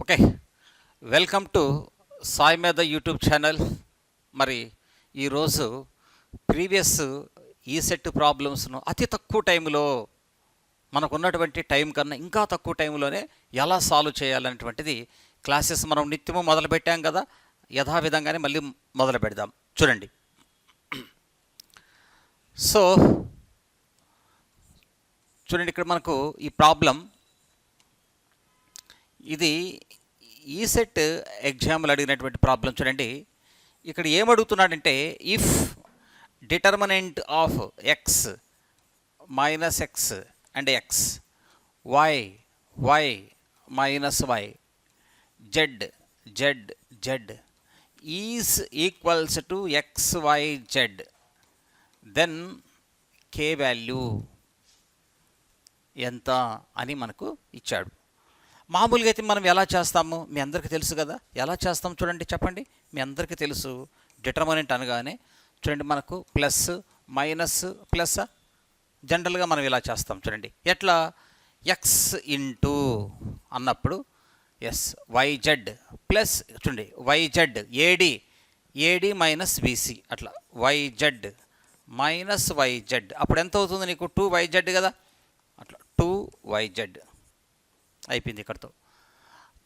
Okay, welcome to Sai మీద YouTube channel. మరి ఈరోజు ప్రీవియస్ ఈ సెట్ ప్రాబ్లమ్స్ను అతి తక్కువ టైంలో మనకు ఉన్నటువంటి టైం కన్నా ఇంకా తక్కువ టైంలోనే ఎలా సాల్వ్ చేయాలనేటువంటిది క్లాసెస్ మనం నిత్యము మొదలుపెట్టాం కదా, యథావిధంగానే మళ్ళీ మొదలు పెడదాం. చూడండి, సో చూడండి ఇక్కడ మనకు ఈ ప్రాబ్లం ఇది ఈ సెట్ ఎగ్జామ్లో అడిగినటువంటి ప్రాబ్లం. చూడండి ఇక్కడ ఏమడుగుతున్నాడంటే, if determinant of x minus x and x, y y minus y, z z z is equals to x y z, then k value ఎంత అని మనకు ఇచ్చాడు. మామూలుగా అయితే మనం ఎలా చేస్తాము మీ అందరికీ తెలుసు కదా, ఎలా చేస్తాం చూడండి, చెప్పండి. మీ అందరికీ తెలుసు, డిటర్మినెంట్ అనగానే చూడండి మనకు ప్లస్ మైనస్ ప్లస్, జనరల్గా మనం ఇలా చేస్తాం. చూడండి ఎట్లా, ఎక్స్ ఇంటూ అన్నప్పుడు ఎస్ వైజెడ్ ప్లస్, చూడండి Y Z A D A D minus B C, అట్లా వైజెడ్ మైనస్ వైజెడ్, అప్పుడు ఎంత అవుతుంది నీకు, 2yz కదా, అట్లా 2yz అయిపోయింది ఇక్కడతో.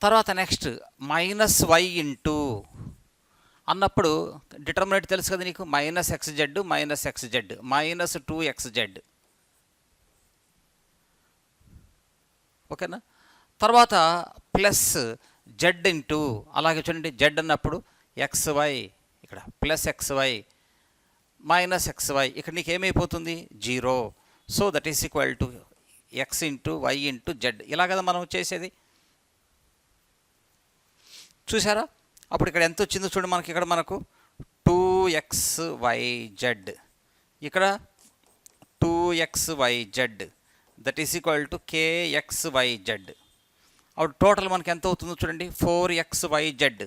తర్వాత నెక్స్ట్ మైనస్ వై ఇంటూ అన్నప్పుడు డిటర్మినెంట్ తెలుసు కదా నీకు, minus XZ minus XZ minus 2xz, ఓకేనా. తర్వాత ప్లస్ జెడ్ ఇంటూ, అలాగే చూడండి జెడ్ అన్నప్పుడు xy, ఇక్కడ ప్లస్ xy మైనస్ xy, ఇక్కడ నీకు ఏమైపోతుంది 0. So that is equal to X into why into Z, ఇలా కదా మనం చేసేది. చూసారా, అప్పుడు ఇక్కడ ఎంత వచ్చిందో చూడండి మనకి, ఇక్కడ మనకు 2xyz, ఇక్కడ 2xyz, that is equal to kxyz. అప్పుడు టోటల్ మనకి ఎంత అవుతుందో చూడండి, 4xyz,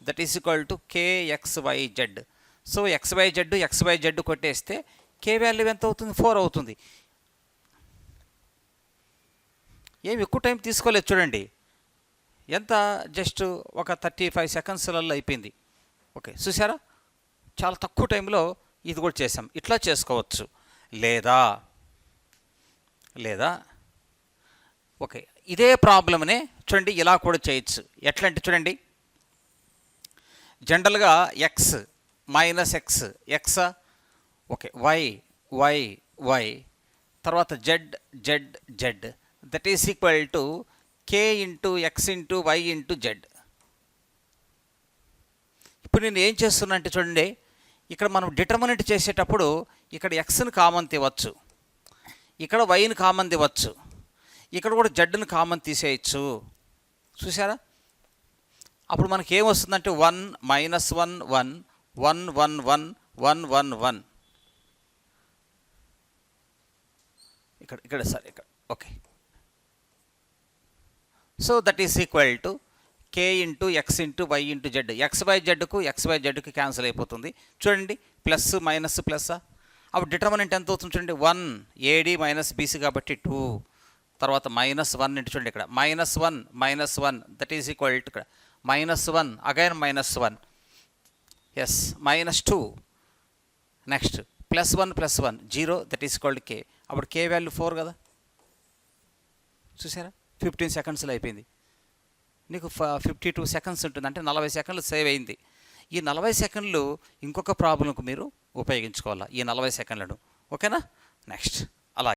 that is equal to kxyz. So xyz కొట్టేస్తే k వాల్యూ ఎంత అవుతుంది, 4 అవుతుంది. ఏమి ఎక్కువ టైం తీసుకోలేదు చూడండి, ఎంత జస్ట్ ఒక 35 సెకండ్స్లలో అయిపోయింది. ఓకే చూసారా, చాలా తక్కువ టైంలో ఇది కూడా చేసాం. ఇట్లా చేసుకోవచ్చు, లేదా లేదా ఓకే ఇదే ప్రాబ్లమ్నే చూడండి ఇలా కూడా చేయొచ్చు. ఎట్లా అంటే చూడండి, జనరల్గా x minus x x, okay y y y, తర్వాత z z z, that is equal to k into x into why into z. ఇప్పుడు నేను ఏం చేస్తున్నా అంటే చూడండి, ఇక్కడ మనం డిటర్మినెంట్ చేసేటప్పుడు ఇక్కడ ఎక్స్ని కామన్ తీవచ్చు, ఇక్కడ వైని కామన్ తీవచ్చు, ఇక్కడ కూడా జెడ్ని కామన్ తీసేయచ్చు. చూసారా, అప్పుడు మనకి ఏమొస్తుందంటే 1 మైనస్ 1 1 1 1 1 1 1 1, ఇక్కడ ఇక్కడ సార్ ఇక్కడ okay. So that is equal to k into x into why into z, ఎక్స్వైజెడ్కు క్యాన్సిల్ అయిపోతుంది. చూడండి ప్లస్ మైనస్ ప్లస్, అప్పుడు డిటర్మినెంట్ ఎంత అవుతుంది చూడండి, 1 ఏడి మైనస్ బీసీ కాబట్టి 2, తర్వాత మైనస్ 1 ఇంటూ చూడండి ఇక్కడ minus 1 that is equal to ఇక్కడ minus 1 again minus 1, s minus 2, next plus 1 0 that is equal to k, అప్పుడు కే వాల్యూ 4 కదా. చూసారా 15 సెకండ్స్లో అయిపోయింది. నీకు 52 సెకండ్స్ ఉంటుంది, అంటే 40 సెకండ్లు సేవ్ అయింది. ఈ 40 సెకండ్లు ఇంకొక ప్రాబ్లంకు మీరు ఉపయోగించుకోవాలి, ఈ 40 సెకండ్లను. ఓకేనా, నెక్స్ట్